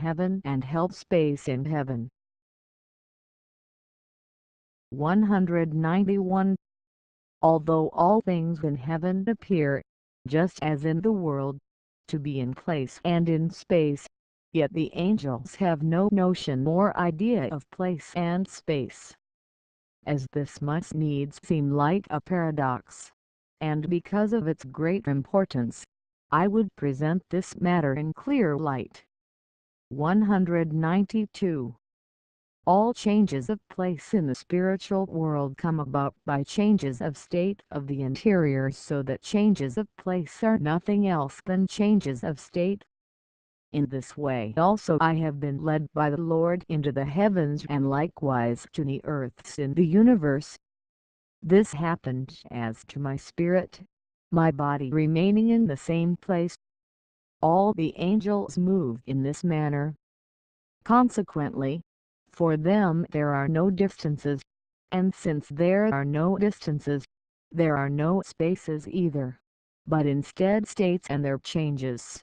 heaven and held space in heaven. 191. Although all things in heaven appear, just as in the world, to be in place and in space, yet the angels have no notion or idea of place and space. As this must needs seem like a paradox, and because of its great importance, I would present this matter in clear light. 192. All changes of place in the spiritual world come about by changes of state of the interior, so that changes of place are nothing else than changes of state. In this way also I have been led by the Lord into the heavens and likewise to the earths in the universe. This happened as to my spirit, my body remaining in the same place. All the angels move in this manner. Consequently, for them there are no distances, and since there are no distances, there are no spaces either, but instead states and their changes.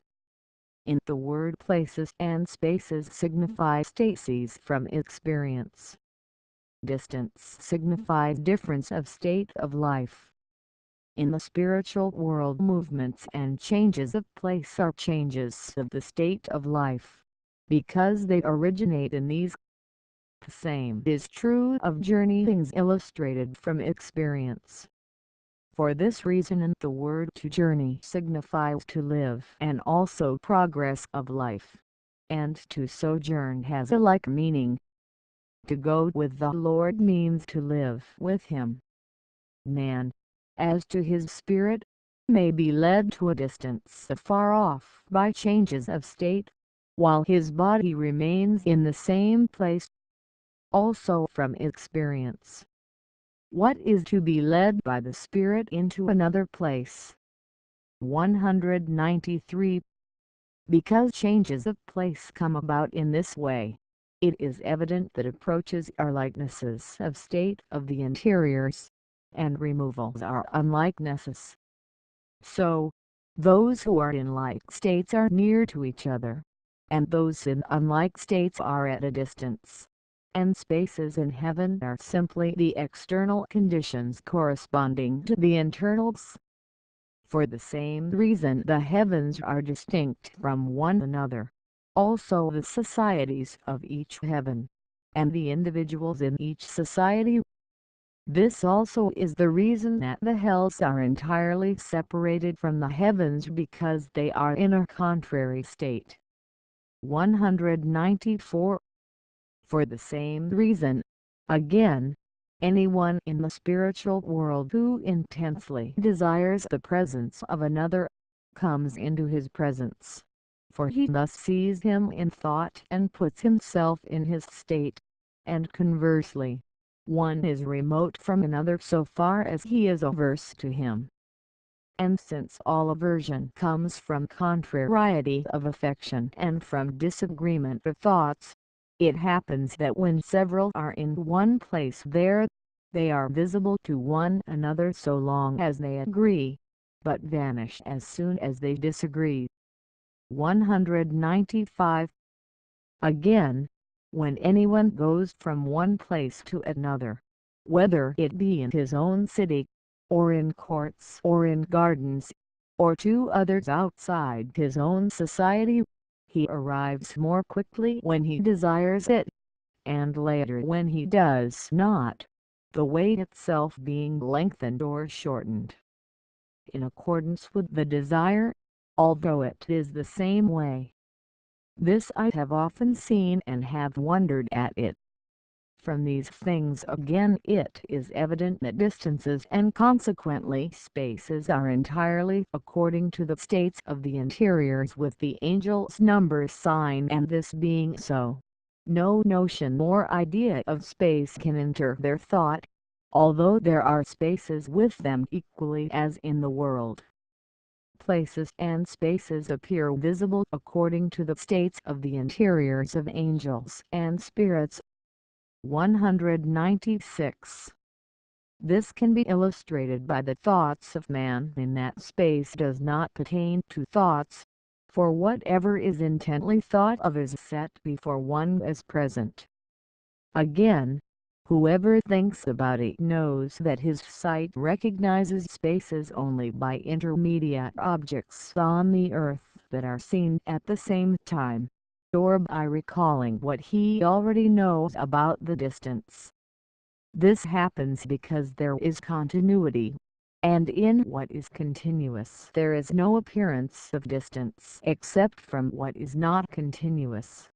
In the word places and spaces signify stacies from experience. Distance signifies difference of state of life. In the spiritual world, movements and changes of place are changes of the state of life, because they originate in these. The same is true of journeyings illustrated from experience. For this reason the word to journey signifies to live and also progress of life, and to sojourn has a like meaning. To go with the Lord means to live with Him. Man, as to his spirit, may be led to a distance afar off by changes of state, while his body remains in the same place. Also from experience, what is to be led by the Spirit into another place? 193. Because changes of place come about in this way, it is evident that approaches are likenesses of state of the interiors, and removals are unlikenesses. So, those who are in like states are near to each other, and those in unlike states are at a distance. And spaces in heaven are simply the external conditions corresponding to the internals. For the same reason the heavens are distinct from one another, also the societies of each heaven, and the individuals in each society. This also is the reason that the hells are entirely separated from the heavens, because they are in a contrary state. 194. For the same reason, again, anyone in the spiritual world who intensely desires the presence of another, comes into his presence, for he thus sees him in thought and puts himself in his state, and conversely, one is remote from another so far as he is averse to him. And since all aversion comes from contrariety of affection and from disagreement of thoughts, it happens that when several are in one place there, they are visible to one another so long as they agree, but vanish as soon as they disagree. 195. Again, when anyone goes from one place to another, whether it be in his own city, or in courts or in gardens, or to others outside his own society, he arrives more quickly when he desires it, and later when he does not, the way itself being lengthened or shortened in accordance with the desire, although it is the same way. This I have often seen and have wondered at it. From these things again it is evident that distances and consequently spaces are entirely according to the states of the interiors with the angels' number sign, and this being so, no notion or idea of space can enter their thought, although there are spaces with them equally as in the world. Places and spaces appear visible according to the states of the interiors of angels and spirits. 196. This can be illustrated by the thoughts of man in that space does not pertain to thoughts, For whatever is intently thought of is set before one as present. Again, whoever thinks about it knows that his sight recognizes spaces only by intermediate objects on the earth that are seen at the same time, or by recalling what he already knows about the distance. This happens because there is continuity, and in what is continuous there is no appearance of distance except from what is not continuous.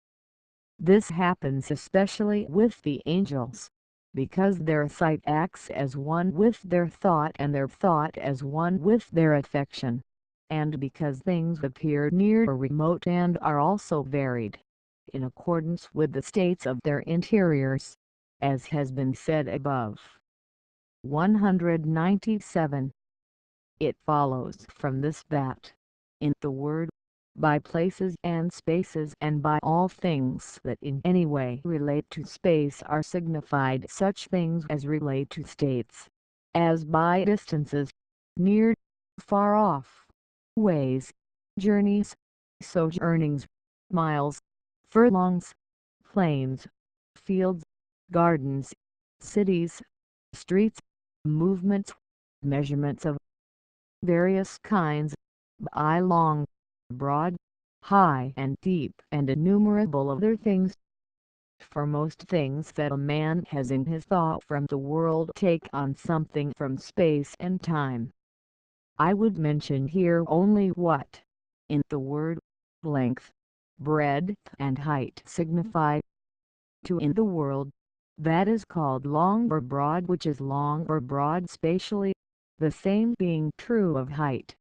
This happens especially with the angels, because their sight acts as one with their thought and their thought as one with their affection, and because things appear near or remote and are also varied, in accordance with the states of their interiors, as has been said above. 197. It follows from this that, in the Word, by places and spaces and by all things that in any way relate to space are signified such things as relate to states, as by distances, near, far off, ways, journeys, sojournings, miles, furlongs, plains, fields, gardens, cities, streets, movements, measurements of various kinds, by long, broad, high and deep and innumerable other things. For most things that a man has in his thought from the world take on something from space and time. I would mention here only what, in the word, length, breadth and height signify. To in the world, that is called long or broad, which is long or broad spatially, the same being true of height.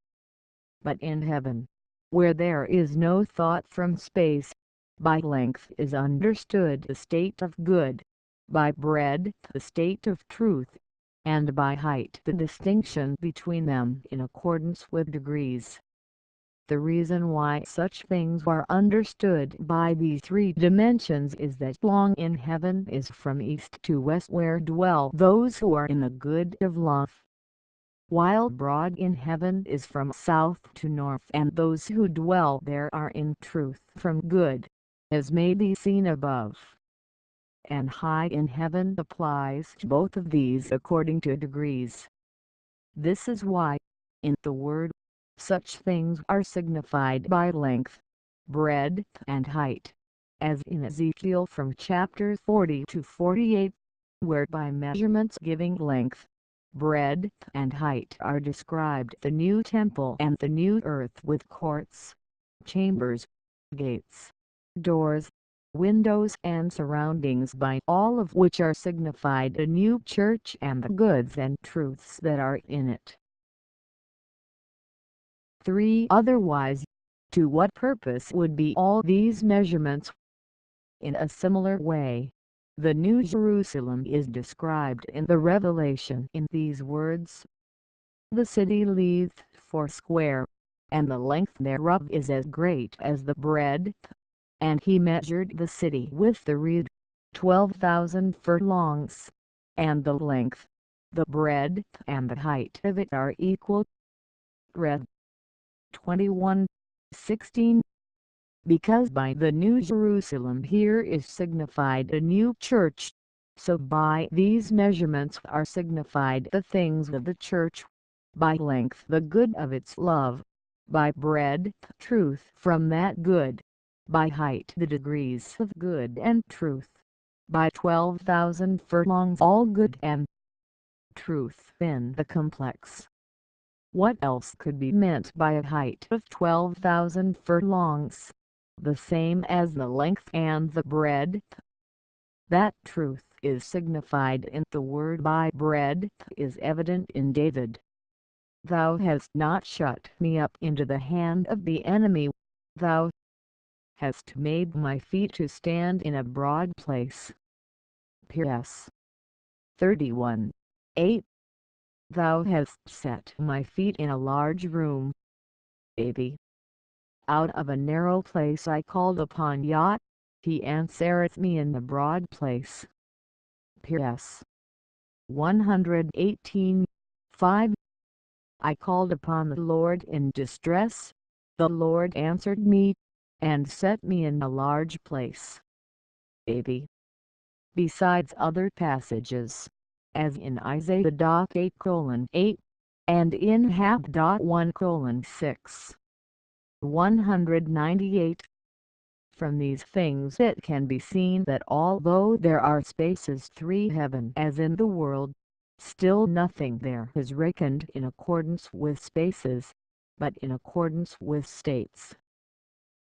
But in heaven, where there is no thought from space, by length is understood the state of good, by breadth the state of truth, and by height the distinction between them in accordance with degrees. The reason why such things are understood by these three dimensions is that long in heaven is from east to west, where dwell those who are in the good of love, while broad in heaven is from south to north, and those who dwell there are in truth from good, as may be seen above. And high in heaven applies to both of these according to degrees. This is why, in the Word, such things are signified by length, breadth and height, as in Ezekiel from chapter 40 to 48, where by measurements giving length, breadth and height are described the new temple and the new earth with courts, chambers, gates, doors, windows and surroundings, by all of which are signified a new church and the goods and truths that are in it. 3. Otherwise, to what purpose would be all these measurements? In a similar way, the New Jerusalem is described in the Revelation in these words: "The city lieth foursquare, and the length thereof is as great as the breadth. And he measured the city with the reed, 12,000 furlongs, and the length, the breadth and the height of it are equal." Rev. 21:16. Because by the New Jerusalem here is signified a new church, so by these measurements are signified the things of the church: by length the good of its love, by breadth truth from that good, by height the degrees of good and truth, by 12,000 furlongs all good and truth in the complex. What else could be meant by a height of 12,000 furlongs, the same as the length and the breadth? That truth is signified in the word by breadth is evident in David: "Thou hast not shut me up into the hand of the enemy, thou hast made my feet to stand in a broad place." P.S. 31:8. "Thou hast set my feet in a large room." A.B. "Out of a narrow place I called upon Yah, he answereth me in the broad place." P.S. 118:5. "I called upon the Lord in distress, The Lord answered me, and set me in a large place. AB. Besides other passages, as in Isaiah 8:8, and in Hab 1:6. 198. From these things it can be seen that although there are spaces three heaven as in the world, still nothing there is reckoned in accordance with spaces, but in accordance with states.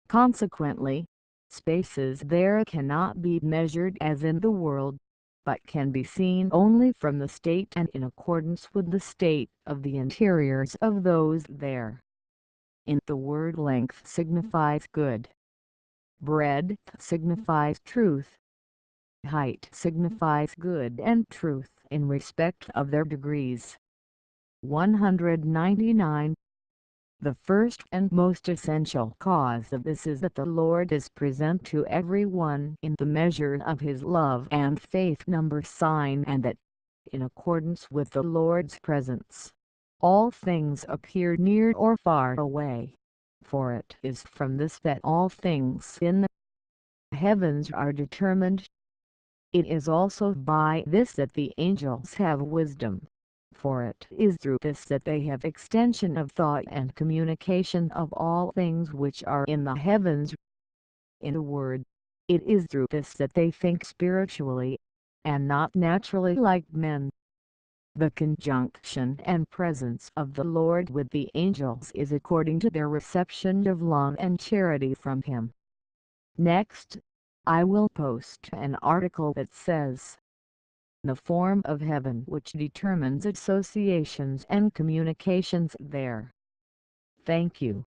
Consequently, spaces there cannot be measured as in the world, but can be seen only from the state and in accordance with the state of the interiors of those there. In the word length signifies good. Breadth signifies truth. Height signifies good and truth in respect of their degrees. 199. The first and most essential cause of this is that the Lord is present to every one in the measure of his love and faith number sign, and that, in accordance with the Lord's presence, all things appear near or far away. For it is from this that all things in the heavens are determined. It is also by this that the angels have wisdom, for it is through this that they have extension of thought and communication of all things which are in the heavens. In a word, it is through this that they think spiritually, and not naturally like men. The conjunction and presence of the Lord with the angels is according to their reception of love and charity from him. Next, I will post an article that says, "The form of heaven which determines associations and communications there." Thank you.